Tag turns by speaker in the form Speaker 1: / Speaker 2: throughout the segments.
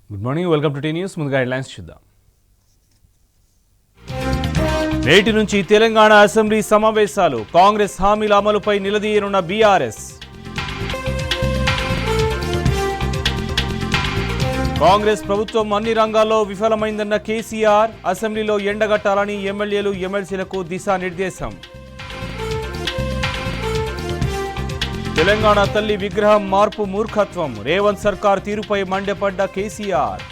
Speaker 1: Good morning, welcome to T news. ముందుగా headlines చూద్దాం. నేటి నుంచి తెలంగాణ అసెంబ్లీ సమావేశాలు. కాంగ్రెస్ హామీల అమలుపై నిలదీయనున్న బీఆర్ఎస్. కాంగ్రెస్ ప్రభుత్వం అన్ని రంగాల్లో విఫలమైందన్న కేసీఆర్. అసెంబ్లీలో ఎండగట్టాలని ఎమ్మెల్యేలు ఎమ్మెల్సీలకు దిశానిర్దేశం. తెలంగాణ తల్లి విగ్రహం మార్పు మూర్ఖత్వం. రేవంత్ సర్కార్ తీరుపై మండిపడ్డ కేసీఆర్.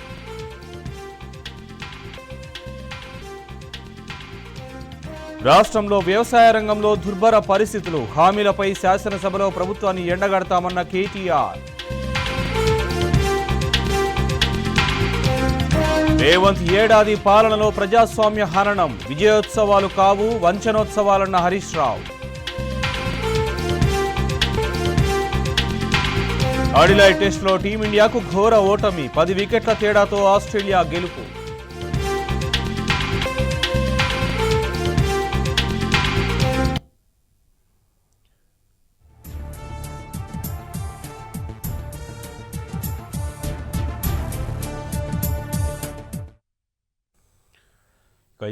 Speaker 1: రాష్ట్రంలో వ్యవసాయ రంగంలో దుర్భర పరిస్థితులు. హామీలపై శాసనసభలో ప్రభుత్వాన్ని ఎండగడతామన్న కేటీఆర్. రేవంత్ ఏడాది పాలనలో ప్రజాస్వామ్య హననం. విజయోత్సవాలు కావు వంచనోత్సవాలన్న హరీష్ రావు. ఆడిలైడ్ టెస్టులో టీమిండియాకు ఘోర ఓటమి. 10 వికెట్ల తేడాతో ఆస్ట్రేలియా గెలుపు.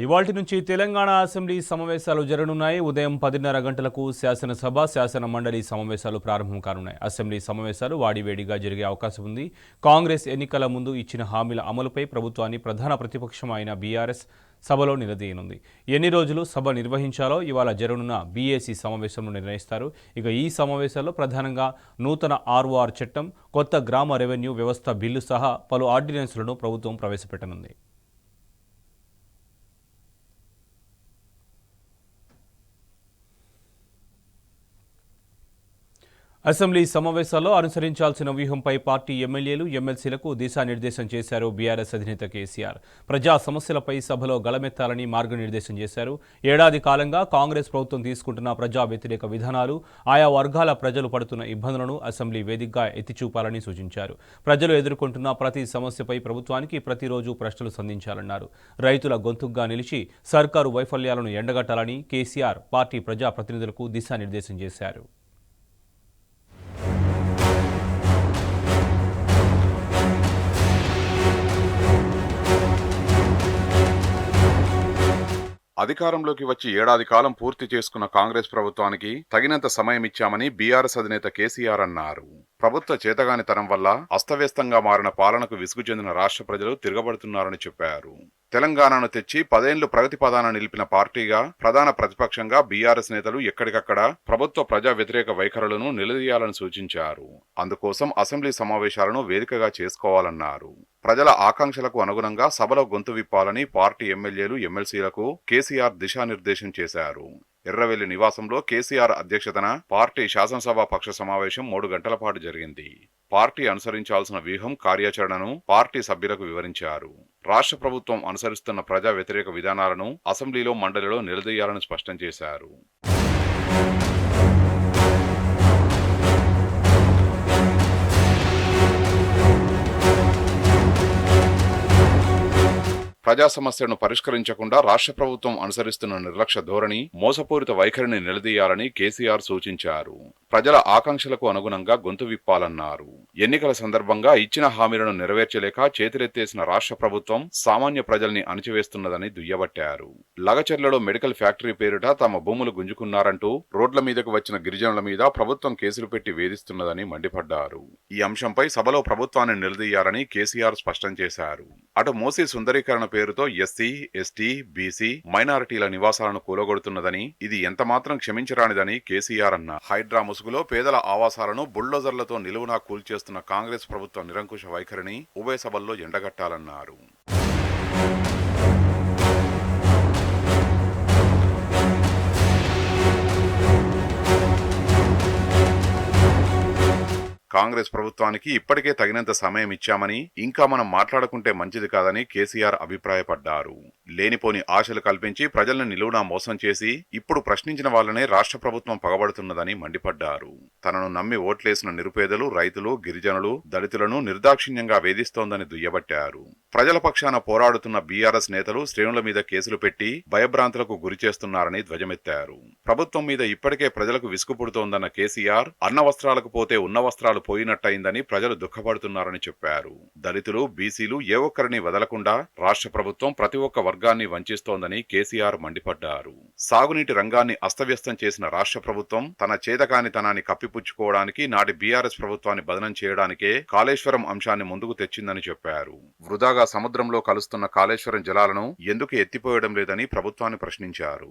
Speaker 1: ఇవాల్టి నుంచి తెలంగాణ అసెంబ్లీ సమావేశాలు జరగనున్నాయి. ఉదయం 10:30 గంటలకు శాసనసభ శాసన మండలి సమావేశాలు ప్రారంభం కానున్నాయి. అసెంబ్లీ సమావేశాలు వాడివేడిగా జరిగే అవకాశం ఉంది. కాంగ్రెస్ ఎన్నికల ముందు ఇచ్చిన హామీల అమలుపై ప్రభుత్వాన్ని ప్రధాన ప్రతిపక్షం అయిన బీఆర్ఎస్ సభలో నిలదీయనుంది. ఎన్ని రోజులు సభ నిర్వహించాలో ఇవాళ జరగనున్న బీఏసీ సమావేశంలో నిర్ణయిస్తారు. ఇక ఈ సమావేశాల్లో ప్రధానంగా నూతన ఆర్ఓఆర్ చట్టం, కొత్త గ్రామ రెవెన్యూ వ్యవస్థ బిల్లు సహా పలు ఆర్డినెన్స్లను ప్రభుత్వం ప్రవేశపెట్టనుంది. అసెంబ్లీ సమావేశాల్లో అనుసరించాల్సిన వ్యూహంపై పార్టీ ఎమ్మెల్యేలు ఎమ్మెల్సీలకు దిశానిర్దేశం చేశారు బీఆర్ఎస్ అధినేత కేసీఆర్. ప్రజా సమస్యలపై సభలో గళమెత్తాలని మార్గనిర్దేశం చేశారు. ఏడాది కాలంగా కాంగ్రెస్ ప్రభుత్వం తీసుకుంటున్న ప్రజా వ్యతిరేక విధానాలు, ఆయా వర్గాల ప్రజలు పడుతున్న ఇబ్బందులను అసెంబ్లీ వేదికగా ఎత్తిచూపాలని సూచించారు. ప్రజలు ఎదుర్కొంటున్న ప్రతి సమస్యపై ప్రభుత్వానికి ప్రతిరోజు ప్రశ్నలు సంధించాలన్నారు. రైతుల గొంతుగ్గా నిలిచి సర్కారు వైఫల్యాలను ఎండగట్టాలని కేసీఆర్ పార్టీ ప్రజా ప్రతినిధులకు దిశానిర్దేశం చేశారు.
Speaker 2: అధికారంలోకి వచ్చి ఏడాది కాలం పూర్తి చేసుకున్న కాంగ్రెస్ ప్రభుత్వానికి తగినంత సమయం ఇచ్చామని బీఆర్ఎస్ అధినేత కేసీఆర్ అన్నారు. ప్రభుత్వ చేతగానితనం వల్ల అస్తవ్యస్తంగా మారిన పాలనకు విసుగు చెందిన రాష్ట్ర ప్రజలు తిరగబడుతున్నారని చెప్పారు. తెలంగాణను తెచ్చి 10 ఏళ్లు ప్రగతి పదాన నిలిపిన పార్టీగా ప్రధాన ప్రతిపక్షంగా బీఆర్ఎస్ నేతలు ఎక్కడికక్కడ ప్రభుత్వ ప్రజా వ్యతిరేక వైఖరులను నిలదీయాలని సూచించారు. అందుకోసం అసెంబ్లీ సమావేశాలను వేదికగా చేసుకోవాలన్నారు. ప్రజల ఆకాంక్షలకు అనుగుణంగా సభలో గొంతు విప్పాలని పార్టీ ఎమ్మెల్యేలు ఎమ్మెల్సీలకు కేసీఆర్ దిశానిర్దేశం చేశారు. ఎర్రవెల్లి నివాసంలో కేసీఆర్ అధ్యక్షతన పార్టీ శాసనసభ పక్ష సమావేశం 3 గంటల పాటు జరిగింది. పార్టీ అనుసరించాల్సిన వ్యూహం, కార్యాచరణను పార్టీ సభ్యులకు వివరించారు. రాష్ట్ర ప్రభుత్వం అనుసరిస్తున్న ప్రజా వ్యతిరేక విధానాలను అసెంబ్లీలో, మండలిలో నిలదీయాలని స్పష్టం చేశారు. ప్రజా సమస్యలను పరిష్కరించకుండా రాష్ట్ర ప్రభుత్వం అనుసరిస్తున్న నిర్లక్ష్య ధోరణి, మోసపూరిత వైఖరిని నిలదీయాలని కేసీఆర్ సూచించారు. ప్రజల ఆకాంక్షలకు అనుగుణంగా గొంతు విప్పాలన్నారు. ఎన్నికల సందర్భంగా ఇచ్చిన హామీలను నెరవేర్చలేక చేతులెత్తేసిన రాష్ట్ర ప్రభుత్వం సామాన్య ప్రజల్ని అణిచివేస్తున్నదని దుయ్యబట్టారు. లగచర్లలో మెడికల్ ఫ్యాక్టరీ పేరిట తమ భూములు గుంజుకున్నారంటూ రోడ్ల మీదకు వచ్చిన గిరిజనుల మీద ప్రభుత్వం కేసులు పెట్టి వేధిస్తున్నదని మండిపడ్డారు. ఈ అంశంపై సభలో ప్రభుత్వాన్ని నిలదీయాలని కేసీఆర్ స్పష్టం చేశారు. అటు మూసీ సుందరీకరణ పేరుతో ఎస్సీ, ఎస్టీ, బీసీ, మైనారిటీల నివాసాలను కూలగొడుతున్నదని, ఇది ఎంతమాత్రం క్షమించరానిదని కేసీఆర్ అన్నారు. హైడ్రా ముసుగులో పేదల ఆవాసాలను బుల్డోజర్లతో నిలువునా కూల్చేస్తున్న కాంగ్రెస్ ప్రభుత్వ నిరంకుశ వైఖరిని ఉభయ సభల్లో ఎండగట్టాలన్నారు. కాంగ్రెస్ ప్రభుత్వానికి ఇప్పటికే తగినంత సమయం ఇచ్చామని, ఇంకా మనం మాట్లాడుకుంటే మంచిది కాదని కేసీఆర్ అభిప్రాయపడ్డారు. లేనిపోని ఆశలు కల్పించి ప్రజలను నిలువునా మోసం చేసి ఇప్పుడు ప్రశ్నించిన వాళ్ళనే రాష్ట్ర ప్రభుత్వం పగబడుతున్నదని మండిపడ్డారు. తనను నమ్మి ఓట్లేసిన నిరుపేదలు, రైతులు, గిరిజనులు, దళితులను నిర్దాక్షిణ్యంగా వేధిస్తోందని దుయ్యబట్టారు. ప్రజల పక్షాన పోరాడుతున్న బీఆర్ఎస్ నేతలు శ్రేణుల మీద కేసులు పెట్టి భయభ్రాంతులకు గురి చేస్తున్నారని ధ్వజమెత్తారు. ప్రభుత్వం మీద ఇప్పటికే ప్రజలకు విసుగు పుడుతోందన్న కేసీఆర్ అన్న వస్త్రాలకు పోతే ఉన్న వస్త్రాలు పోయినట్టయిందని ప్రజలు దుఃఖపడుతున్నారని చెప్పారు. దళితులు, బీసీలు ఏ ఒక్కరిని వదలకుండా రాష్ట్ర ప్రభుత్వం ప్రతి ఒక్క వర్గాన్ని వంచిస్తోందని కేసీఆర్ మండిపడ్డారు. సాగునీటి రంగాన్ని అస్తవ్యస్తం చేసిన రాష్ట్ర ప్రభుత్వం తన చేతకానితనాన్ని కప్పిపుచ్చుకోవడానికి నాటి బీఆర్ఎస్ ప్రభుత్వాన్ని బదనం చేయడానికే కాళేశ్వరం అంశాన్ని ముందుకు తెచ్చిందని చెప్పారు. వృధాగా సముద్రంలో కలుస్తున్న కాళేశ్వరం జలాలను ఎందుకు ఎత్తిపోయడం లేదని ప్రభుత్వాన్ని ప్రశ్నించారు.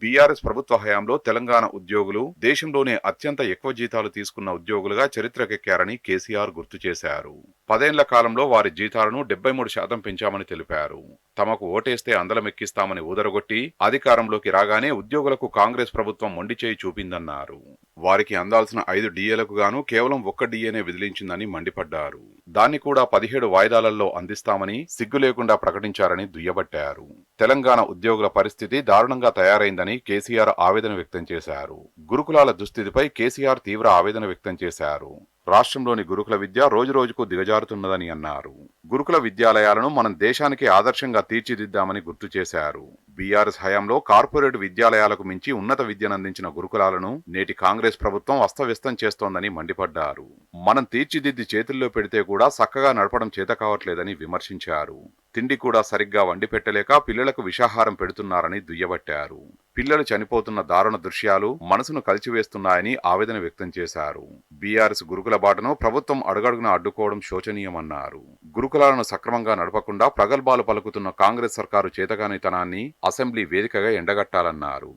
Speaker 2: బీఆర్ఎస్ ప్రభుత్వ హయాంలో తెలంగాణ ఉద్యోగులు దేశంలోనే అత్యంత ఎక్కువ జీతాలు తీసుకున్న ఉద్యోగులుగా చరిత్రకెక్కారని కేసీఆర్ గుర్తు చేశారు. 10 ఏళ్ల కాలంలో వారి జీతాలను 73% పెంచామని తెలిపారు. తమకు ఓటేస్తే అందలమెక్కిస్తామని ఊదరగొట్టి అధికారంలోకి రాగానే ఉద్యోగులకు కాంగ్రెస్ ప్రభుత్వం మొండిచేయి చూపిందన్నారు. వారికి అందాల్సిన 5 డిఏలకు గాను కేవలం 1 డిఏనే విదిలించిందని మండిపడ్డారు. దాన్ని కూడా 17 వాయిదాలలో అందిస్తామని సిగ్గు లేకుండా ప్రకటించారని దుయ్యబట్టారు. తెలంగాణ ఉద్యోగుల పరిస్థితి దారుణంగా తయారైందని కేసీఆర్ ఆవేదన వ్యక్తం చేశారు. గురుకులాల దుస్థితిపై కేసీఆర్ తీవ్ర ఆవేదన వ్యక్తం చేశారు. రాష్ట్రంలోని గురుకుల విద్య రోజురోజుకు దిగజారుతున్నదని అన్నారు. గురుకుల విద్యాలయాలను మనం దేశానికి ఆదర్శంగా తీర్చిదిద్దామని గుర్తు చేశారు. బీఆర్ఎస్ హయాంలో కార్పొరేట్ విద్యాలయాలకు మించి ఉన్నత విద్యనందించిన గురుకులాలను నేటి కాంగ్రెస్ ప్రభుత్వం అస్తవ్యస్తం చేస్తోందని మండిపడ్డారు. మనం తీర్చిదిద్ది చేతుల్లో పెడితే కూడా చక్కగా నడపడం చేత కావట్లేదని విమర్శించారు. తిండి కూడా సరిగ్గా వండి పెట్టలేక పిల్లలకు విషాహారం పెడుతున్నారని దుయ్యబట్టారు. పిల్లలు చనిపోతున్న దారుణ దృశ్యాలు మనసును కలిచివేస్తున్నాయని ఆవేదన వ్యక్తం చేశారు. బీఆర్ఎస్ గురుకుల బాటను ప్రభుత్వం అడుగడుగున అడ్డుకోవడం శోచనీయమన్నారు. గురుకులాలను సక్రమంగా నడపకుండా ప్రగల్భాలు పలుకుతున్న కాంగ్రెస్ సర్కారు చేతగానితనాన్ని అసెంబ్లీ వేదికగా ఎండగట్టాలన్నారు.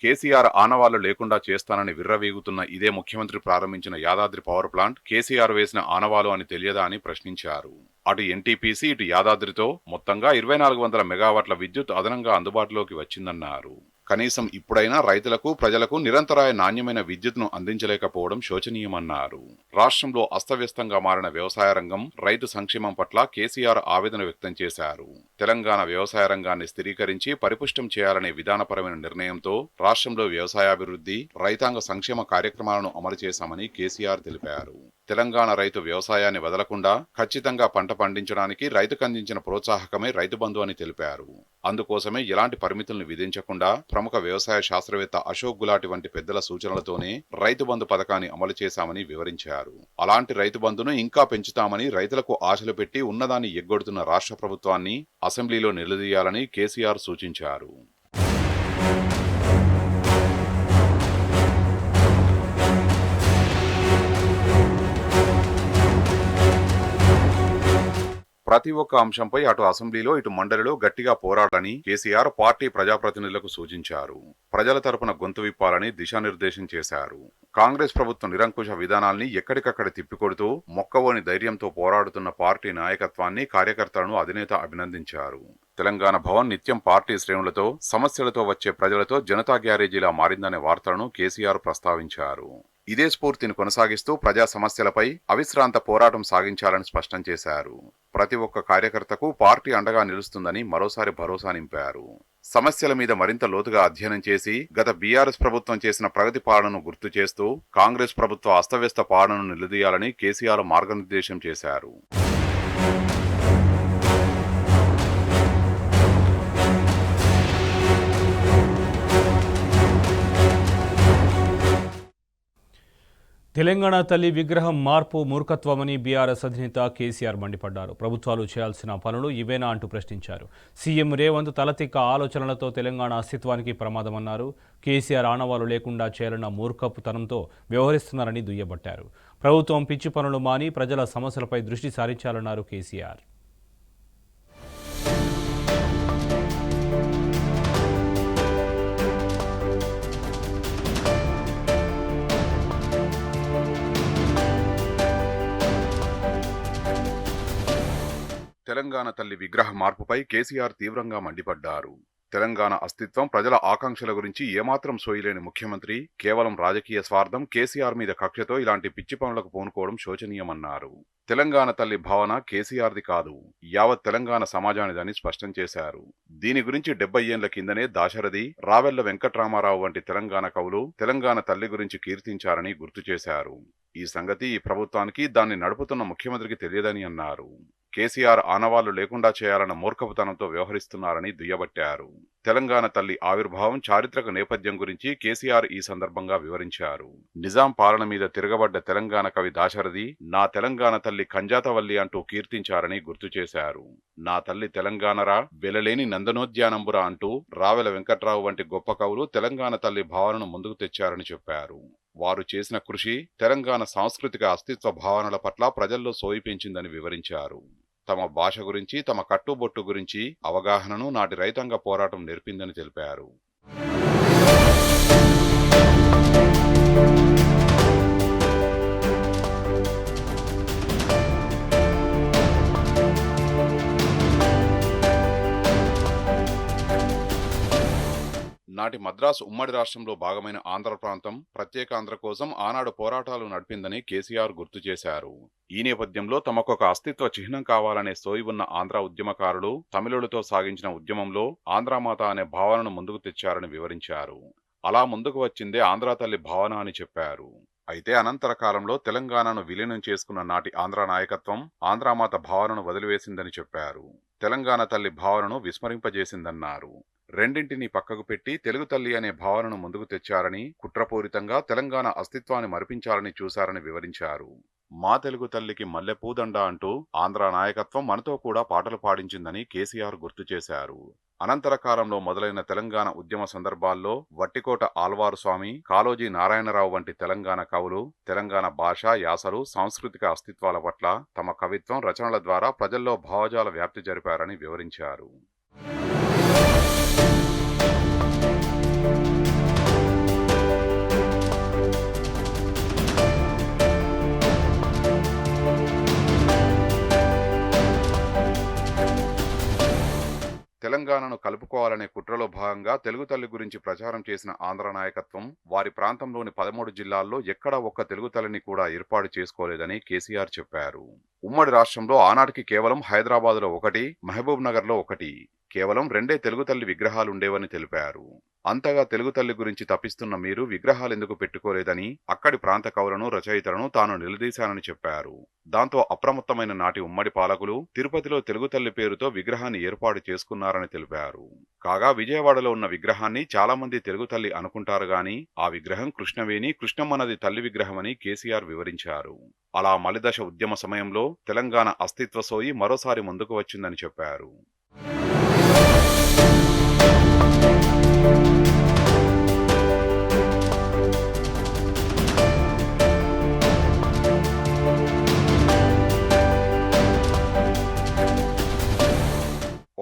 Speaker 2: కేసీఆర్ ఆనవాళ్లు లేకుండా చేస్తానని విర్రవీగుతున్న ఇదే ముఖ్యమంత్రి ప్రారంభించిన యాదాద్రి పవర్ ప్లాంట్ కేసీఆర్ వేసిన ఆనవాలు అని తెలియదా అని ప్రశ్నించారు. అటు ఎన్టీపీసీ ఇటు యాదాద్రితో మొత్తంగా 2400 మెగావాట్ల విద్యుత్ అదనంగా అందుబాటులోకి వచ్చిందన్నారు. కనీసం ఇప్పుడైనా రైతులకు, ప్రజలకు నిరంతరాయ నాణ్యమైన విద్యుత్ను అందించలేకపోవడం శోచనీయమన్నారు. రాష్ట్రంలో అస్తవ్యస్తంగా మారిన వ్యవసాయ రంగం, రైతు సంక్షేమం పట్ల కేసీఆర్ ఆవేదన వ్యక్తం చేశారు. తెలంగాణ వ్యవసాయ రంగాన్ని స్థిరీకరించి పరిపుష్టం చేయాలనే విధానపరమైన నిర్ణయంతో రాష్ట్రంలో వ్యవసాయాభివృద్ధి, రైతాంగ సంక్షేమ కార్యక్రమాలను అమలు చేశామని కేసీఆర్ తెలిపారు. తెలంగాణ రైతు వ్యవసాయాన్ని వదలకుండా ఖచ్చితంగా పంట పండించడానికి రైతుకు అందించిన ప్రోత్సాహకమే రైతు బంధు అని తెలిపారు. అందుకోసమే ఎలాంటి పరిమితులను విధించకుండా ప్రముఖ వ్యవసాయ శాస్త్రవేత్త అశోక్ గులాటి వంటి పెద్దల సూచనలతోనే రైతు బంధు పథకాన్ని అమలు చేశామని వివరించారు. అలాంటి రైతు బంధును ఇంకా పెంచుతామని రైతులకు ఆశలు పెట్టి ఉన్నదాన్ని ఎగ్గొడుతున్న రాష్ట్ర ప్రభుత్వాన్ని అసెంబ్లీలో నిలదీయాలని కేసీఆర్ సూచించారు. ప్రతి ఒక్క అంశంపై అటు అసెంబ్లీలో ఇటు మండలిలో గట్టిగా పోరాడాలని కేసీఆర్ పార్టీ ప్రజాప్రతినిధులకు సూచించారు. ప్రజల తరపున గొంతు విప్పాలని దిశానిర్దేశం చేశారు. కాంగ్రెస్ ప్రభుత్వం నిరంకుశ విధానాల్ని ఎక్కడికక్కడ తిప్పికొడుతూ మొక్కవోని ధైర్యంతో పోరాడుతున్న పార్టీ నాయకత్వాన్ని, కార్యకర్తలను అధినేత అభినందించారు. తెలంగాణ భవన్ నిత్యం పార్టీ శ్రేణులతో, సమస్యలతో వచ్చే ప్రజలతో జనతా గ్యారేజీలా మారిందనే వార్తలను కేసీఆర్ ప్రస్తావించారు. ఇదే స్ఫూర్తిని కొనసాగిస్తూ ప్రజా సమస్యలపై అవిశ్రాంత పోరాటం సాగించాలని స్పష్టం చేశారు. ప్రతి ఒక్క కార్యకర్తకు పార్టీ అండగా నిలుస్తుందని మరోసారి భరోసా నింపారు. సమస్యల మీద మరింత లోతుగా అధ్యయనం చేసి గత బీఆర్ఎస్ ప్రభుత్వం చేసిన ప్రగతి పాలనను గుర్తు చేస్తూ కాంగ్రెస్ ప్రభుత్వ అస్తవ్యస్త పాలనను నిలదీయాలని కేసీఆర్ మార్గనిర్దేశం చేశారు.
Speaker 1: తెలంగాణ తల్లి విగ్రహం మార్పు మూర్ఖత్వమని బీఆర్ఎస్ అధినేత కేసీఆర్ మండిపడ్డారు. ప్రభుత్వాలు చేయాల్సిన పనులు ఇవేనా అంటూ ప్రశ్నించారు. సీఎం రేవంత్ తలతిక్క ఆలోచనలతో తెలంగాణ అస్తిత్వానికి ప్రమాదమన్నారు. కేసీఆర్ ఆనవాలు లేకుండా చేయాలన్న మూర్ఖపుతనంతో వ్యవహరిస్తున్నారని దుయ్యబట్టారు. ప్రభుత్వం పిచ్చి పనులు మాని ప్రజల సమస్యలపై దృష్టి సారించాలన్నారు కేసీఆర్.
Speaker 2: తెలంగాణ తల్లి విగ్రహ మార్పుపై కేసీఆర్ తీవ్రంగా మండిపడ్డారు. తెలంగాణ అస్తిత్వం, ప్రజల ఆకాంక్షల గురించి ఏమాత్రం సోయలేని ముఖ్యమంత్రి కేవలం రాజకీయ స్వార్థం, కేసీఆర్ మీద కక్షతో ఇలాంటి పిచ్చి పనులకు పూనుకోవడం శోచనీయమన్నారు. తెలంగాణ తల్లి భావన కేసీఆర్ది కాదు, యావత్ తెలంగాణ సమాజానిదని స్పష్టం చేశారు. దీని గురించి 70 ఏళ్ల కిందనే దాశరథి, రావెళ్ల వెంకట్రామారావు వంటి తెలంగాణ కవులు తెలంగాణ తల్లి గురించి కీర్తించారని గుర్తు చేశారు. ఈ సంగతి ఈ ప్రభుత్వానికి, దాన్ని నడుపుతున్న ముఖ్యమంత్రికి తెలియదని అన్నారు. కేసీఆర్ ఆనవాళ్లు లేకుండా చేయాలన్న మూర్ఖపుతనంతో వ్యవహరిస్తున్నారని దుయ్యబట్టారు. తెలంగాణ తల్లి ఆవిర్భావం, చారిత్రక నేపథ్యం గురించి కేసీఆర్ ఈ సందర్భంగా వివరించారు. నిజాం పాలన మీద తిరగబడ్డ తెలంగాణ కవి దాశరథి నా తెలంగాణ తల్లి కంజాతవల్లి అంటూ కీర్తించారని గుర్తు చేశారు. నా తల్లి తెలంగాణరా, వెలలేని నందనోద్యానంబురా అంటూ రావెల వెంకట్రావు వంటి గొప్ప కవులు తెలంగాణ తల్లి భావనను ముందుకు తెచ్చారని చెప్పారు. వారు చేసిన కృషి తెలంగాణ సాంస్కృతిక అస్తిత్వ భావనల పట్ల ప్రజల్లో సోయి పెంచిందని వివరించారు. తమ భాష గురించి, తమ కట్టుబొట్టు గురించి అవగాహనను నాటి రైతాంగ పోరాటం నేర్పిందని తెలిపారు. నాటి మద్రాసు ఉమ్మడి రాష్ట్రంలో భాగమైన ఆంధ్ర ప్రాంతం ప్రత్యేకాంధ్ర కోసం ఆనాడు పోరాటాలు నడిపిందని కేసీఆర్ గుర్తు చేశారు. ఈ నేపథ్యంలో తమకొక అస్తిత్వ చిహ్నం కావాలనే సోయి ఉన్న ఆంధ్ర ఉద్యమకారులు తమిళులతో సాగించిన ఉద్యమంలో ఆంధ్రామాత అనే భావనను ముందుకు తెచ్చారని వివరించారు. అలా ముందుకు వచ్చిందే ఆంధ్రా తల్లి భావన అని చెప్పారు. అయితే అనంతర కాలంలో తెలంగాణను విలీనం చేసుకున్న నాటి ఆంధ్ర నాయకత్వం ఆంధ్రామాత భావనను వదిలివేసిందని చెప్పారు. తెలంగాణ తల్లి భావనను విస్మరింపజేసిందన్నారు. రెండింటినీ పక్కకు పెట్టి తెలుగు తల్లి అనే భావనను ముందుకు తెచ్చారని, కుట్రపూరితంగా తెలంగాణ అస్తిత్వాన్ని మరిపించాలని చూశారని వివరించారు. మా తెలుగు తల్లికి మల్లెపూదండ అంటూ ఆంధ్ర నాయకత్వం మనతో కూడా పాటలు పాడించిందని కేసీఆర్ గుర్తు చేశారు. అనంతర కాలంలో మొదలైన తెలంగాణ ఉద్యమ సందర్భాల్లో వట్టికోట ఆల్వారు స్వామి, కాళోజీ నారాయణరావు వంటి తెలంగాణ కవులు తెలంగాణ భాష, యాసలు, సాంస్కృతిక అస్తిత్వాల పట్ల తమ కవిత్వం, రచనల ద్వారా ప్రజల్లో భావజాల వ్యాప్తి జరిపారని వివరించారు. తెలంగాణను కలుపుకోవాలనే కుట్రలో భాగంగా తెలుగు తల్లి గురించి ప్రచారం చేసిన ఆంధ్ర నాయకత్వం వారి ప్రాంతంలోని 13 జిల్లాల్లో ఎక్కడా ఒక్క తెలుగు తల్లిని కూడా ఏర్పాటు చేసుకోలేదని కేసీఆర్ చెప్పారు. ఉమ్మడి రాష్ట్రంలో ఆనాటికి కేవలం హైదరాబాదులో 1, మహబూబ్ నగర్లో 1, కేవలం 2 తెలుగు తల్లి విగ్రహాలుండేవని తెలిపారు. అంతగా తెలుగు తల్లి గురించి తప్పిస్తున్న మీరు విగ్రహాలెందుకు పెట్టుకోలేదని అక్కడి ప్రాంత కవులను, రచయితలను తాను నిలదీశానని చెప్పారు. దాంతో అప్రమత్తమైన నాటి ఉమ్మడి పాలకులు తిరుపతిలో తెలుగు తల్లి పేరుతో విగ్రహాన్ని ఏర్పాటు చేసుకున్నారని తెలిపారు. కాగా విజయవాడలో ఉన్న విగ్రహాన్ని చాలా మంది తెలుగు తల్లి అనుకుంటారు గాని ఆ విగ్రహం కృష్ణవేణి, కృష్ణమ్మనది తల్లి విగ్రహమని కేసీఆర్ వివరించారు. అలా మలిదశ ఉద్యమ సమయంలో తెలంగాణ అస్తిత్వ సోయి మరోసారి ముందుకు వచ్చిందని చెప్పారు.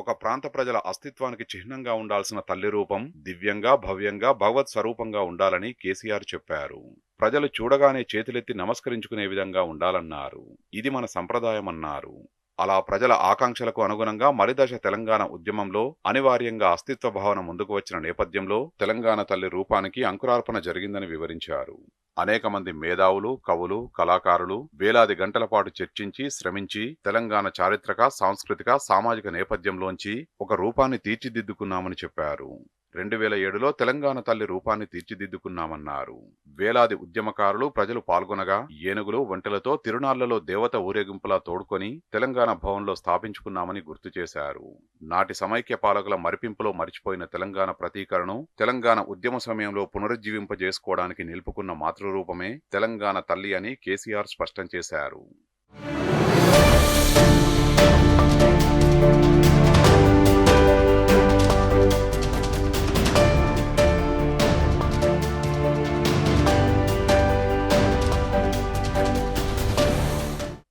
Speaker 2: ఒక ప్రాంత ప్రజల అస్తిత్వానికి చిహ్నంగా ఉండాల్సిన తల్లి రూపం దివ్యంగా, భవ్యంగా, భగవత్ స్వరూపంగా ఉండాలని కేసీఆర్ చెప్పారు. ప్రజలు చూడగానే చేతులెత్తి నమస్కరించుకునే విధంగా ఉండాలన్నారు. ఇది మన సంప్రదాయమన్నారు. అలా ప్రజల ఆకాంక్షలకు అనుగుణంగా మలిదశ తెలంగాణ ఉద్యమంలో అనివార్యంగా అస్తిత్వ భావన ముందుకు వచ్చిన నేపథ్యంలో తెలంగాణ తల్లి రూపానికి అంకురార్పణ జరిగిందని వివరించారు. అనేక మంది మేధావులు, కవులు, కళాకారులు వేలాది గంటల పాటు చర్చించి, శ్రమించి తెలంగాణ చారిత్రక, సాంస్కృతిక, సామాజిక నేపథ్యంలోంచి ఒక రూపాన్ని తీర్చిదిద్దుకున్నామని చెప్పారు. 2007లో తెలంగాణ తల్లి రూపాన్ని తీర్చిదిద్దుకున్నామన్నారు. వేలాది ఉద్యమకారులు, ప్రజలు పాల్గొనగా ఏనుగులు, ఒంటెలతో తిరునాళ్లలో దేవత ఊరేగింపులా తోడుకొని తెలంగాణ భవన్లో స్థాపించుకున్నామని గుర్తు చేశారు. నాటి సమైక్య పాలకుల మరిపింపులో మరిచిపోయిన తెలంగాణ ప్రతీకరణను తెలంగాణ ఉద్యమ సమయంలో పునరుజ్జీవింపజేసుకోవడానికి నిలుపుకున్న మాతృరూపమే తెలంగాణ తల్లి అని కేసీఆర్ స్పష్టం చేశారు.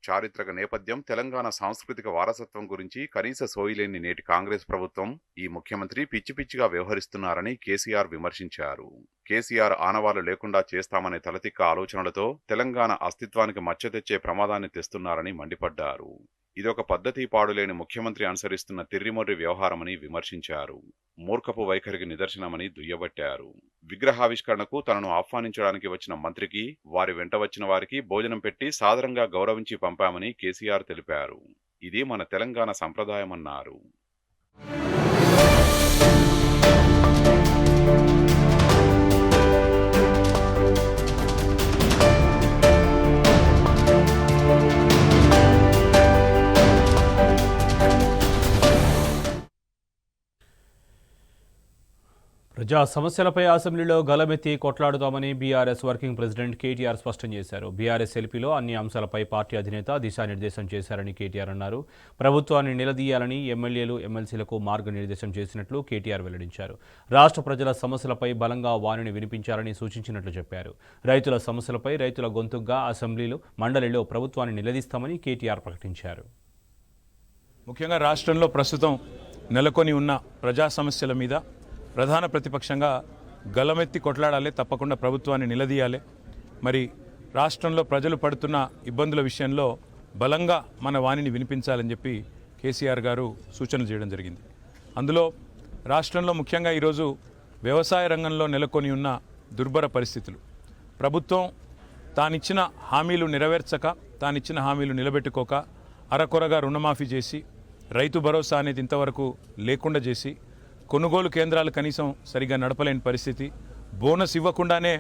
Speaker 2: చారిత్రక నేపథ్యం, తెలంగాణ సాంస్కృతిక వారసత్వం గురించి కనీస సోయిలేని నేటి కాంగ్రెస్ ప్రభుత్వం, ఈ ముఖ్యమంత్రి పిచ్చి పిచ్చిగా వ్యవహరిస్తున్నారని కేసీఆర్ విమర్శించారు. కేసీఆర్ ఆనవాళ్లు లేకుండా చేస్తామనే తలతిక్క ఆలోచనలతో తెలంగాణ అస్తిత్వానికి మచ్చ తెచ్చే ప్రమాదాన్ని తెస్తున్నారని మండిపడ్డారు. ఇదొక పద్ధతి పాడులేని ముఖ్యమంత్రి అనుసరిస్తున్న తిర్రిమొర్రి వ్యవహారమని విమర్శించారు. మూర్ఖపు వైఖరికి నిదర్శనమని దుయ్యబట్టారు. విగ్రహావిష్కరణకు తనను ఆహ్వానించడానికి వచ్చిన మంత్రికి, వారి వెంట వచ్చిన వారికి భోజనం పెట్టి సాదరంగా గౌరవించి పంపామని కేసీఆర్ తెలిపారు. ఇది మన తెలంగాణ సంప్రదాయమన్నారు.
Speaker 1: ప్రజా సమస్యలపై అసెంబ్లీలో గలమెత్తి కొట్లాడుతామని బీఆర్ఎస్ వర్కింగ్ ప్రెసిడెంట్ కేటీఆర్ స్పష్టం చేశారు. బీఆర్ఎస్ ఎల్పీలో అన్ని అంశాలపై పార్టీ అధినేత దిశానిర్దేశం చేశారని కేటీఆర్ అన్నారు. ప్రభుత్వాన్ని నిలదీయాలని ఎమ్మెల్యేలు, ఎమ్మెల్సీలకు మార్గనిర్దేశం చేసినట్లు కేటీఆర్ వెల్లడించారు. రాష్ట్ర ప్రజల సమస్యలపై బలంగా వాణిని వినిపించాలని సూచించినట్లు చెప్పారు. రైతుల సమస్యలపై రైతుల గొంతుగా అసెంబ్లీలో, మండలిలో ప్రభుత్వాన్ని నిలదీస్తామని కేటీఆర్ ప్రకటించారు.
Speaker 3: ముఖ్యంగా రాష్ట్రంలో ప్రస్తుతం నెలకొని ఉన్న ప్రజా సమస్యల మీద ప్రధాన ప్రతిపక్షంగా గలమెత్తి కొట్లాడాలి, తప్పకుండా ప్రభుత్వాన్ని నిలదీయాలి. మరి రాష్ట్రంలో ప్రజలు పడుతున్న ఇబ్బందుల విషయంలో బలంగా మన వాణిని వినిపించాలని చెప్పి కేసీఆర్ గారు సూచనలు చేయడం జరిగింది. అందులో రాష్ట్రంలో ముఖ్యంగా ఈరోజు వ్యవసాయ రంగంలో నెలకొని ఉన్న దుర్భర పరిస్థితులు, ప్రభుత్వం తానిచ్చిన హామీలు నెరవేర్చక, తానిచ్చిన హామీలు నిలబెట్టుకోక, అరకొరగా రుణమాఫీ చేసి, రైతు భరోసా అనేది ఇంతవరకు లేకుండా చేసి, కొనుగోలు కేంద్రాలు కనీసం సరిగా నడపలేని పరిస్థితి, బోనస్ ఇవ్వకుండానే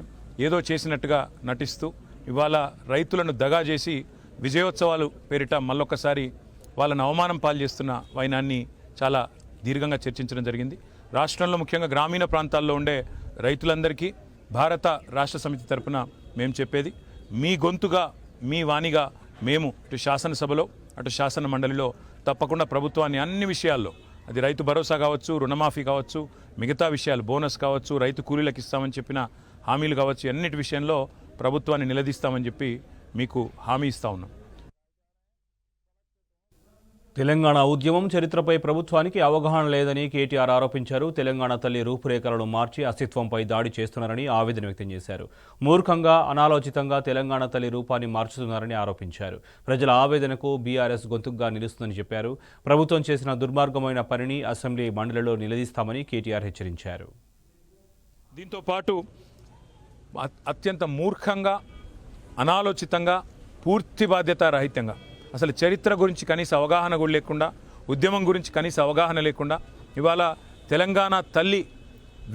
Speaker 3: ఏదో చేసినట్టుగా నటిస్తూ ఇవాళ రైతులను దగా చేసి విజయోత్సవాలు పేరిట మళ్ళొక్కసారి వాళ్ళను అవమానం పాలు చేస్తున్న వైనాన్ని చాలా దీర్ఘంగా చర్చించడం జరిగింది. రాష్ట్రంలో ముఖ్యంగా గ్రామీణ ప్రాంతాల్లో ఉండే రైతులందరికీ భారత రాష్ట్ర సమితి తరపున మేము చెప్పేది, మీ గొంతుగా, మీ వాణిగా మేము ఇటు శాసనసభలో, అటు శాసన మండలిలో తప్పకుండా ప్రభుత్వాన్ని అన్ని విషయాల్లో, అది రైతు భరోసా కావచ్చు, రుణమాఫీ కావచ్చు, మిగతా విషయాలు, బోనస్ కావచ్చు, రైతు కూలీలకు ఇస్తామని చెప్పిన హామీలు కావచ్చు, అన్నిటి విషయంలో ప్రభుత్వాన్ని నిలదీస్తామని చెప్పి మీకు హామీ ఇస్తా ఉన్నాం.
Speaker 1: తెలంగాణ ఉద్యమం చరిత్రపై ప్రభుత్వానికి అవగాహన లేదని కేటీఆర్ ఆరోపించారు. తెలంగాణ తల్లి రూపురేఖలను మార్చి అస్తిత్వంపై దాడి చేస్తున్నారని ఆవేదన వ్యక్తం చేశారు. మూర్ఖంగా, అనాలోచితంగా తెలంగాణ తల్లి రూపాన్ని మార్చుతున్నారని ఆరోపించారు. ప్రజల ఆవేదనకు బీఆర్ఎస్ గొంతుగా నిలుస్తుందని చెప్పారు. ప్రభుత్వం చేసిన దుర్మార్గమైన పనిని అసెంబ్లీ, మండలిలో నిలదీస్తామని కేటీఆర్ హెచ్చరించారు.
Speaker 3: దీంతో పాటు అత్యంత మూర్ఖంగా, అనాలోచితంగా, పూర్తి బాధ్యత రహితంగా, అసలు చరిత్ర గురించి కనీస అవగాహన కూడా లేకుండా, ఉద్యమం గురించి కనీస అవగాహన లేకుండా ఇవాళ తెలంగాణ తల్లి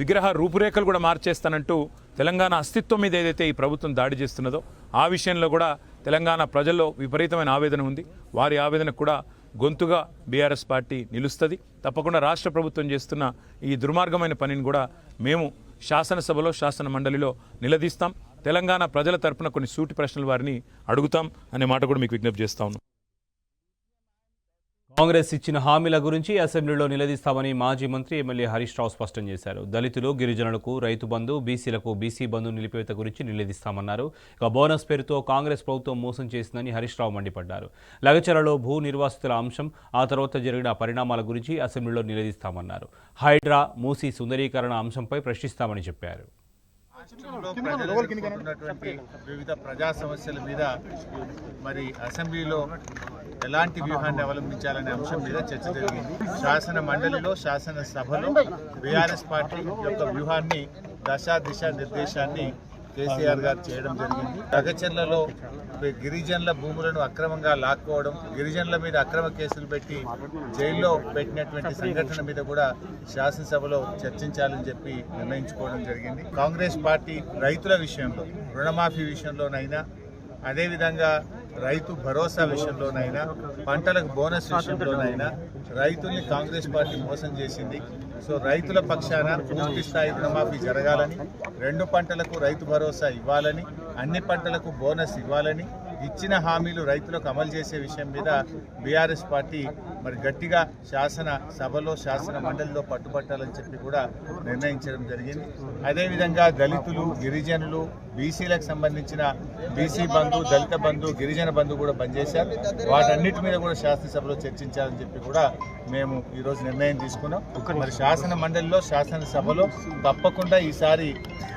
Speaker 3: విగ్రహ రూపురేఖలు కూడా మార్చేస్తానంటూ తెలంగాణ అస్తిత్వం మీద ఏదైతే ఈ ప్రభుత్వం దాడి చేస్తున్నదో ఆ విషయంలో కూడా తెలంగాణ ప్రజల్లో విపరీతమైన ఆవేదన ఉంది. వారి ఆవేదనకు కూడా గొంతుగా బీఆర్ఎస్ పార్టీ నిలుస్తుంది. తప్పకుండా రాష్ట్ర ప్రభుత్వం చేస్తున్న ఈ దుర్మార్గమైన పనిని కూడా మేము శాసనసభలో, శాసన మండలిలో నిలదీస్తాం. తెలంగాణ ప్రజల తరపున కొన్ని సూటి ప్రశ్నలు వారిని అడుగుతాం అనే మాట కూడా మీకు విజ్ఞప్తి చేస్తా ఉన్నాం.
Speaker 1: కాంగ్రెస్ ఇచ్చిన హామీల గురించి అసెంబ్లీలో నిలదీస్తామని మాజీ మంత్రి ఎమ్మెల్యే హరీష్ రావు స్పష్టం చేశారు. దళితులు, గిరిజనులకు రైతు బంధు, బీసీలకు బీసీ బంధు నిలిపివేత గురించి నిలదీస్తామన్నారు. ఇక బోనస్ పేరుతో కాంగ్రెస్ ప్రభుత్వం మోసం చేసిందని హరీష్ రావు మండిపడ్డారు. లగచర్లలో భూ నిర్వాసితుల అంశం, ఆ తర్వాత జరిగిన పరిణామాల గురించి అసెంబ్లీలో నిలదీస్తామన్నారు. హైడ్రా, మూసీ సుందరీకరణ అంశంపై ప్రశ్నిస్తామని చెప్పారు.
Speaker 4: వివిధ ప్రజా సమస్యల మీద మరి అసెంబ్లీలో ఎలాంటి వ్యూహాన్ని అవలంబించాలనే అంశం మీద చర్చ జరిగింది. శాసన మండలిలో, శాసన సభలో బీఆర్ఎస్ పార్టీ యొక్క వ్యూహాన్ని, దిశ నిర్దేశాన్ని కేసీఆర్ గారు చేయడం జరిగింది. లగచర్లలో గిరిజనుల భూములను అక్రమంగా లాక్కోవడం, గిరిజనుల మీద అక్రమ కేసులు పెట్టి జైల్లో పెట్టినటువంటి సంఘటన మీద కూడా శాసనసభలో చర్చించాలని చెప్పి నిర్ణయించుకోవడం జరిగింది. కాంగ్రెస్ పార్టీ రైతుల విషయంలో, రుణమాఫీ విషయంలోనైనా, అదేవిధంగా రైతు భరోసా విషయంలోనైనా, పంటలకు బోనస్ విషయంలోనైనా రైతుల్ని కాంగ్రెస్ పార్టీ మోసం చేసింది. సో రైతుల పక్షాన పూర్తి స్థాయి రుణమాఫీ జరగాలని, 2 పంటలకు రైతు భరోసా ఇవ్వాలని, అన్ని పంటలకు బోనస్ ఇవ్వాలని, ఇచ్చిన హామీలు రైతులకు అమలు చేసే విషయం మీద బీఆర్ఎస్ పార్టీ మరి గట్టిగా శాసన సభలో, శాసన మండలిలో పట్టుబట్టాలని చెప్పి కూడా నిర్ణయించడం జరిగింది. అదేవిధంగా దళితులు, గిరిజనులు, బీసీలకు సంబంధించిన బీసీ బంధు, దళిత బంధు, గిరిజన బంధు కూడా బంద్ చేశారు. వాటన్నిటి మీద కూడా శాసనసభలో చర్చించాలని చెప్పి కూడా మేము ఈరోజు నిర్ణయం తీసుకున్నాం. మరి శాసన మండలిలో, శాసనసభలో తప్పకుండా ఈసారి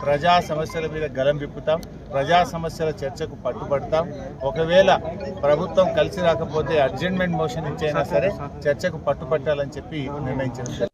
Speaker 4: ప్రజా సమస్యల మీద గలం విప్పుతాం. ప్రజా సమస్యల చర్చకు పట్టుబడతాం. ఒకవేళ ప్రభుత్వం కలిసి రాకపోతే అడ్జర్న్మెంట్ మోషన్ ఇచ్చైనా సరే చర్చకు పట్టుబట్టాలని చెప్పి నిర్ణయించారు.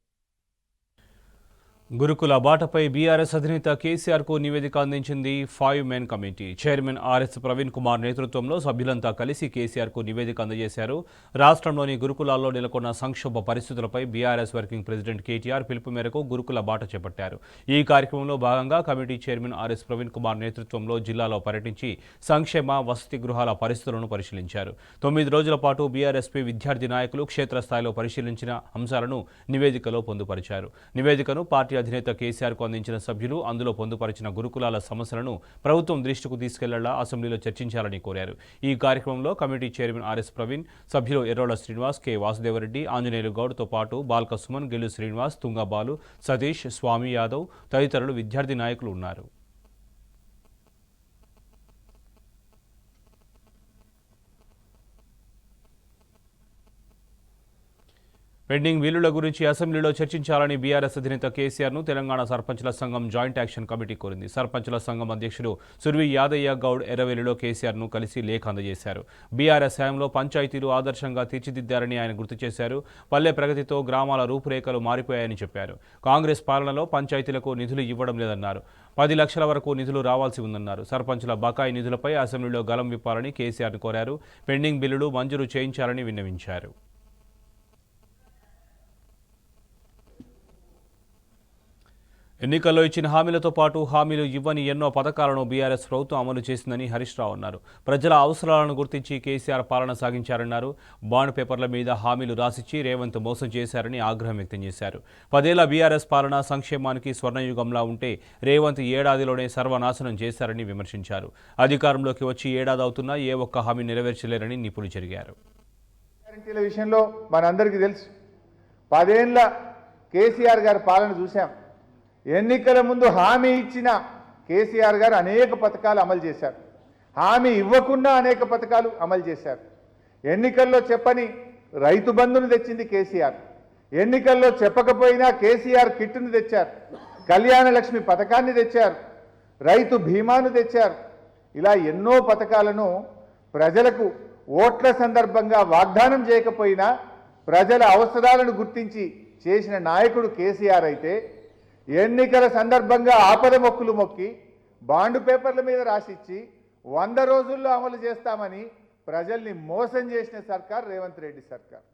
Speaker 1: గురుకుల బాటపై బీఆర్ఎస్ అధినేత కేసీఆర్కు నివేదిక అందించింది 5 men committee. Chairman RS Praveen Kumar నేతృత్వంలో సభ్యులంతా కలిసి కేసీఆర్కు నివేదిక అందజేశారు. రాష్ట్రంలోని గురుకులాల్లో నెలకొన్న సంక్షోభ పరిస్థితులపై బీఆర్ఎస్ వర్కింగ్ ప్రెసిడెంట్ కేటీఆర్ పిలుపు మేరకు గురుకుల బాట చేపట్టారు. ఈ కార్యక్రమంలో భాగంగా committee chairman RS Praveen Kumar నేతృత్వంలో జిల్లాలో పర్యటించి సంక్షేమ వసతి గృహాల పరిస్థితులను పరిశీలించారు. 9 రోజుల పాటు బీఆర్ఎస్పీ విద్యార్థి నాయకులు క్షేత్రస్థాయిలో పరిశీలించిన అంశాలను నివేదికలో పొందుపరిచారు. నివేదికను పార్టీ అధినేత కేసీఆర్కు అందించిన సభ్యులు అందులో పొందుపరిచిన గురుకులాల సమస్యలను ప్రభుత్వం దృష్టికి తీసుకెళ్లేలా అసెంబ్లీలో చర్చించాలని కోరారు. ఈ కార్యక్రమంలో కమిటీ చైర్మన్ ఆర్ఎస్ ప్రవీణ్, సభ్యులు ఎర్రోళ్ల శ్రీనివాస్, కె వాసుదేవరెడ్డి, ఆంజనేయులు గౌడ్తో పాటు బాల్క సుమన్, గెల్లు శ్రీనివాస్, తుంగబాలు, సతీష్, స్వామి యాదవ్ తదితరులు విద్యార్థి నాయకులు ఉన్నారు. పెండింగ్ బిల్లుల గురించి అసెంబ్లీలో చర్చించాలని బీఆర్ఎస్ అధినేత కేసీఆర్ను తెలంగాణ సర్పంచ్ల సంఘం జాయింట్ యాక్షన్ కమిటీ కోరింది. సర్పంచ్ల సంఘం అధ్యక్షుడు సుర్వి యాదయ్య గౌడ్ ఎర్రవెల్లిలో కేసీఆర్ను కలిసి లేఖ అందజేశారు. బీఆర్ఎస్ హయాంలో పంచాయతీలు ఆదర్శంగా తీర్చిదిద్దారని ఆయన గుర్తు చేశారు. పల్లె ప్రగతితో గ్రామాల రూపురేఖలు మారిపోయాయని చెప్పారు. కాంగ్రెస్ పాలనలో పంచాయతీలకు నిధులు ఇవ్వడం లేదన్నారు. 10 లక్షల వరకు నిధులు రావాల్సి ఉందన్నారు. సర్పంచ్ల బకాయి నిధులపై అసెంబ్లీలో గలం విప్పాలని కేసీఆర్ను కోరారు. పెండింగ్ బిల్లులు మంజూరు చేయించాలని విన్నవించారు. ఎన్నికల్లో ఇచ్చిన హామీలతో పాటు హామీలు ఇవ్వని ఎన్నో పథకాలను బీఆర్ఎస్ ప్రభుత్వం అమలు చేసిందని హరీష్ రావు అన్నారు. ప్రజల అవసరాలను గుర్తించి కేసీఆర్ పాలన సాగించారన్నారు. బాండ్ పేపర్ల మీద హామీలు రాసిచ్చి రేవంత్ మోసం చేశారని ఆగ్రహం వ్యక్తం చేశారు. 10 ఏళ్ల బీఆర్ఎస్ పాలన సంక్షేమానికి స్వర్ణయుగంలా ఉంటే రేవంత్ ఏడాదిలోనే సర్వనాశనం చేశారని విమర్శించారు. అధికారంలోకి వచ్చి ఏడాది అవుతున్నా ఏ ఒక్క హామీ నెరవేర్చలేరని నిపుణులు జరిగారు.
Speaker 5: గ్యారెంటీల విషయంలో మనందరికీ తెలుసు, 10 ఏళ్ల కేసీఆర్ గారి పాలన చూశాం. ఎన్నికల ముందు హామీ ఇచ్చిన కేసీఆర్ గారు అనేక పథకాలు అమలు చేశారు. హామీ ఇవ్వకుండా అనేక పథకాలు అమలు చేశారు. ఎన్నికల్లో చెప్పని రైతు బంధును తెచ్చింది కేసీఆర్. ఎన్నికల్లో చెప్పకపోయినా కేసీఆర్ కిట్టును తెచ్చారు. కళ్యాణ లక్ష్మి పథకాన్ని తెచ్చారు. రైతు బీమాను తెచ్చారు. ఇలా ఎన్నో పథకాలను ప్రజలకు ఓట్ల సందర్భంగా వాగ్దానం చేయకపోయినా ప్రజల అవసరాలను గుర్తించి చేసిన నాయకుడు కేసీఆర్ అయితే, ఎన్నికల సందర్భంగా ఆపద మొక్కులు మొక్కి బాండు పేపర్ల మీద రాసిచ్చి 100 రోజుల్లో అమలు చేస్తామని ప్రజల్ని మోసం చేసిన సర్కార్ రేవంత్ రెడ్డి సర్కార్.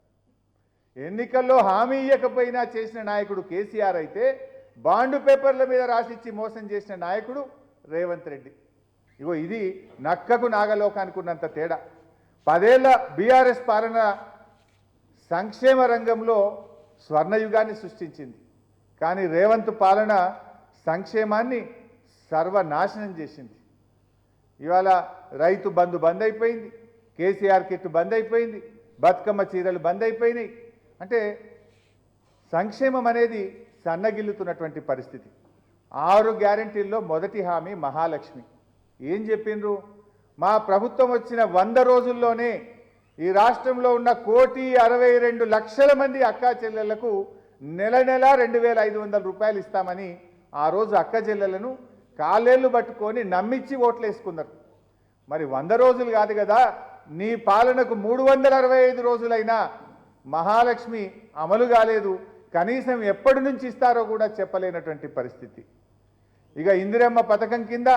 Speaker 5: ఎన్నికల్లో హామీ ఇవ్వకపోయినా చేసిన నాయకుడు కేసీఆర్ అయితే, బాండు పేపర్ల మీద రాసిచ్చి మోసం చేసిన నాయకుడు రేవంత్ రెడ్డి. ఇగో ఇది నక్కకు నాగలోకానికి ఉన్నంత తేడా. 10 ఏళ్ల బీఆర్ఎస్ పాలన సంక్షేమ రంగంలో స్వర్ణయుగాన్ని సృష్టించింది. కానీ రేవంత్ పాలన సంక్షేమాన్ని సర్వనాశనం చేసింది. ఇవాళ రైతు బంధు బంద్ అయిపోయింది, కేసీఆర్ కిట్ బంద్ అయిపోయింది, బతుకమ్మ చీరలు బంద్ అయిపోయినాయి. అంటే సంక్షేమం అనేది సన్నగిల్లుతున్నటువంటి పరిస్థితి. 6 గ్యారెంటీల్లో మొదటి హామీ మహాలక్ష్మి. ఏం చెప్పిండ్రు? మా ప్రభుత్వం వచ్చిన 100 రోజుల్లోనే ఈ రాష్ట్రంలో ఉన్న 1,62,00,000 మంది అక్కా చెల్లెళ్లకు నెల 2,500 రూపాయలు ఇస్తామని ఆ రోజు అక్క చెల్లెలను కాలేళ్లు పట్టుకొని నమ్మించి ఓట్లు వేసుకున్నారు. మరి 100 రోజులు కాదు కదా, నీ పాలనకు 365 రోజులైనా మహాలక్ష్మి అమలు కాలేదు. కనీసం ఎప్పటి నుంచి ఇస్తారో కూడా చెప్పలేనటువంటి పరిస్థితి. ఇక ఇందిరమ్మ పథకం కింద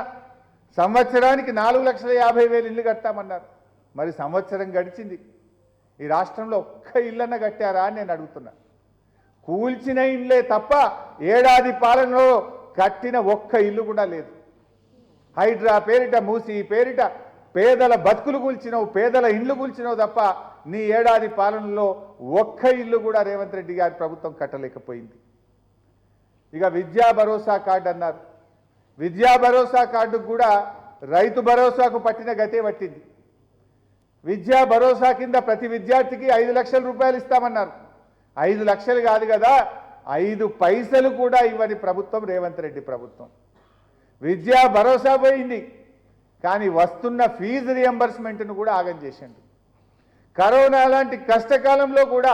Speaker 5: సంవత్సరానికి 4,50,000 ఇల్లు కట్టామన్నారు. మరి సంవత్సరం గడిచింది, ఈ రాష్ట్రంలో ఒక్క ఇల్లన్న కట్టారా అని నేను అడుగుతున్నా. కూల్చిన ఇళ్ళే తప్ప ఏడాది పాలనలో కట్టిన ఒక్క ఇల్లు కూడా లేదు. హైడ్రా పేరిట, మూసి పేరిట పేదల బతుకులు కూల్చినవు, పేదల ఇండ్లు కూల్చినవు తప్ప నీ ఏడాది పాలనలో ఒక్క ఇల్లు కూడా రేవంత్ రెడ్డి గారి ప్రభుత్వం కట్టలేకపోయింది. ఇక విద్యా భరోసా కార్డు అన్నారు. విద్యా భరోసా కార్డుకు కూడా రైతు భరోసాకు పట్టిన గతే పట్టింది. విద్యా భరోసా కింద ప్రతి విద్యార్థికి 5 లక్షల రూపాయలు ఇస్తామన్నారు. 5 లక్షలు కాదు కదా, 5 పైసలు కూడా ఇవ్వని ప్రభుత్వం రేవంత్ రెడ్డి ప్రభుత్వం. విద్యా భరోసా పోయింది, కానీ వస్తున్న ఫీజు రియంబర్స్మెంట్ను కూడా ఆగం చేసిండు. కరోనా లాంటి కష్టకాలంలో కూడా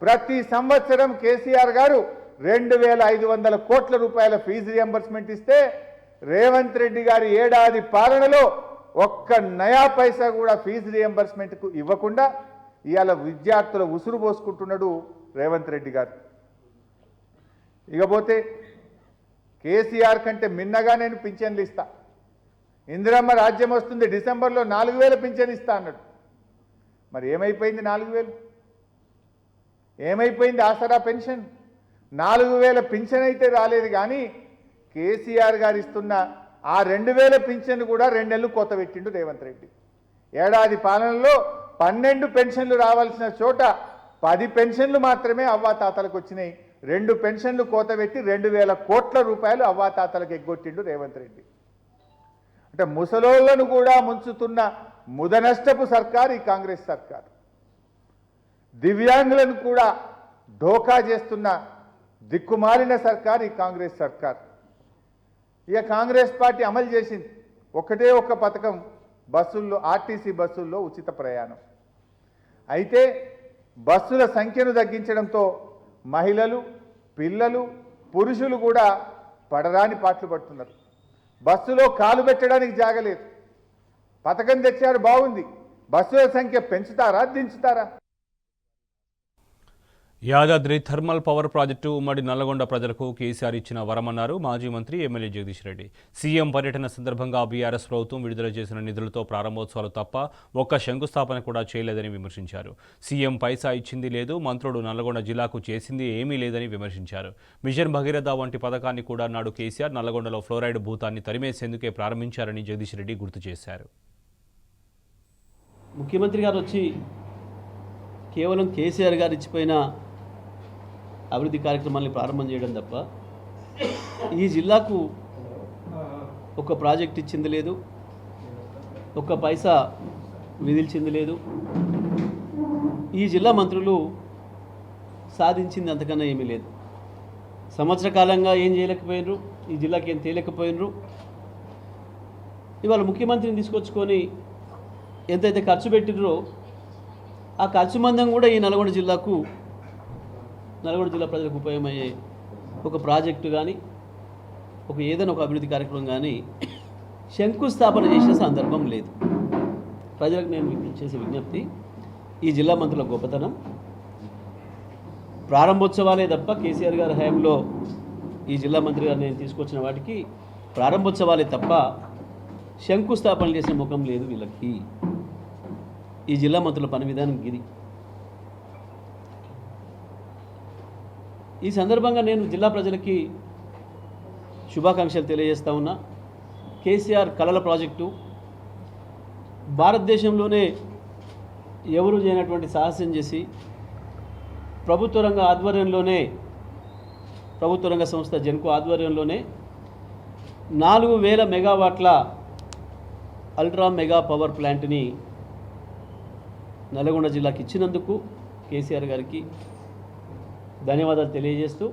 Speaker 5: ప్రతి సంవత్సరం కేసీఆర్ గారు 2,500 కోట్ల రూపాయల ఫీజు రియంబర్స్మెంట్ ఇస్తే రేవంత్ రెడ్డి గారి ఏడాది పాలనలో ఒక్క నయా పైసా కూడా ఫీజు రియంబర్స్మెంట్కు ఇవ్వకుండా ఇవాళ విద్యార్థుల ఉసురు పోసుకుంటున్నాడు రేవంత్ రెడ్డి గారు. ఇకపోతే కేసీఆర్ కంటే మిన్నగా నేను పింఛన్లు ఇస్తా, ఇందిరమ్మ రాజ్యం వస్తుంది డిసెంబర్లో 4000 పింఛన్ ఇస్తా అన్నాడు. మరి ఏమైపోయింది 4000? ఏమైపోయింది ఆసరా పెన్షన్? 4000 పింఛన్ అయితే రాలేదు, కానీ కేసీఆర్ గారు ఇస్తున్న ఆ 2000 పింఛన్ కూడా 2 నెలలు కోత పెట్టిండు రేవంత్ రెడ్డి. ఏడాది పాలనలో 12 పెన్షన్లు రావాల్సిన చోట 10 పెన్షన్లు మాత్రమే అవ్వాతాతలకు వచ్చినాయి. 2 పెన్షన్లు కోత పెట్టి 2000 కోట్ల రూపాయలు అవ్వాతాతలకు ఎగ్గొట్టిండు రేవంత్ రెడ్డి. అంటే ముసలోళ్లను కూడా ముంచుతున్న ముదనష్టపు సర్కార్ ఈ కాంగ్రెస్ సర్కార్. దివ్యాంగులను కూడా ఢోకా చేస్తున్న దిక్కుమాలిన సర్కార్ ఈ కాంగ్రెస్ సర్కార్. ఇక కాంగ్రెస్ పార్టీ అమలు చేసింది ఒకటే ఒక్క పథకం, బస్సుల్లో, ఆర్టీసీ బస్సుల్లో ఉచిత ప్రయాణం. అయితే బస్సుల సంఖ్యను తగ్గించడంతో మహిళలు, పిల్లలు, పురుషులు కూడా పడరాని పాటలు పడుతున్నారు. బస్సులో కాలు పెట్టడానికి జాగలేదు. పథకం తెచ్చారు, బాగుంది. బస్సుల సంఖ్య పెంచుతారా, దించుతారా?
Speaker 1: యాదాద్రి థర్మల్ పవర్ ప్రాజెక్టు ఉమ్మడి నల్లగొండ ప్రజలకు కేసీఆర్ ఇచ్చిన వరమన్నారు మాజీ మంత్రి ఎమ్మెల్యే జగదీష్ రెడ్డి. సీఎం పర్యటన సందర్భంగా బీఆర్ఎస్ ప్రభుత్వం విడుదల చేసిన నిధులతో ప్రారంభోత్సవాలు తప్ప ఒక్క శంకుస్థాపన కూడా చేయలేదని విమర్శించారు. సీఎం పైసా ఇచ్చింది లేదు, మంత్రుడు నల్లగొండ జిల్లాకు చేసింది ఏమీ లేదని విమర్శించారు. మిషన్ భగీరథ వంటి పథకాన్ని కూడా నాడు కేసీఆర్ నల్లగొండలో ఫ్లోరైడ్ భూతాన్ని తరిమేసేందుకే ప్రారంభించారని జగదీష్ రెడ్డి గుర్తు చేశారు.
Speaker 6: ముఖ్యమంత్రి గారు వచ్చి కేవలం కేసీఆర్ గారు ఇచ్చిపోయిన అభివృద్ధి కార్యక్రమాన్ని ప్రారంభం చేయడం తప్ప ఈ జిల్లాకు ఒక ప్రాజెక్ట్ ఇచ్చింది లేదు, ఒక్క పైసా విధిల్చింది లేదు. ఈ జిల్లా మంత్రులు సాధించింది అంతకన్నా ఏమీ లేదు. సంవత్సర కాలంగా ఏం చేయలేకపోయినరు, ఈ జిల్లాకి ఏం తేలేకపోయినరు. ఇవాళ ముఖ్యమంత్రిని తీసుకొచ్చుకొని ఎంతైతే ఖర్చు పెట్టినరో ఆ ఖర్చు మందం కూడా ఈ నల్గొండ జిల్లా ప్రజలకు ఉపయోగమయ్యే ఒక ప్రాజెక్టు కానీ ఏదైనా ఒక అభివృద్ధి కార్యక్రమం కానీ శంకుస్థాపన చేసిన సందర్భం లేదు. ప్రజలకు నేను చేసే విజ్ఞప్తి, ఈ జిల్లా మంత్రుల గొప్పతనం ప్రారంభోత్సవాలే తప్ప కేసీఆర్ గారి హయాంలో ఈ జిల్లా మంత్రి గారు నేను తీసుకొచ్చిన వాటికి ప్రారంభోత్సవాలే తప్ప శంకుస్థాపన చేసిన ముఖం లేదు వీళ్ళకి. ఈ జిల్లా మంత్రుల పని విధానం ఇది. ఈ సందర్భంగా నేను జిల్లా ప్రజలకి శుభాకాంక్షలు తెలియజేస్తా ఉన్నా. కేసీఆర్ కలల ప్రాజెక్టు భారతదేశంలోనే ఎవరు చేయనటువంటి సాహసం చేసి ప్రభుత్వ రంగ సంస్థ జెన్కో ఆధ్వర్యంలోనే 4000 మెగావాట్ల అల్ట్రా మెగా పవర్ ప్లాంట్ని నల్గొండ జిల్లాకి ఇచ్చినందుకు కేసీఆర్ గారికి ధన్యవాదాలు తెలియజేస్తూ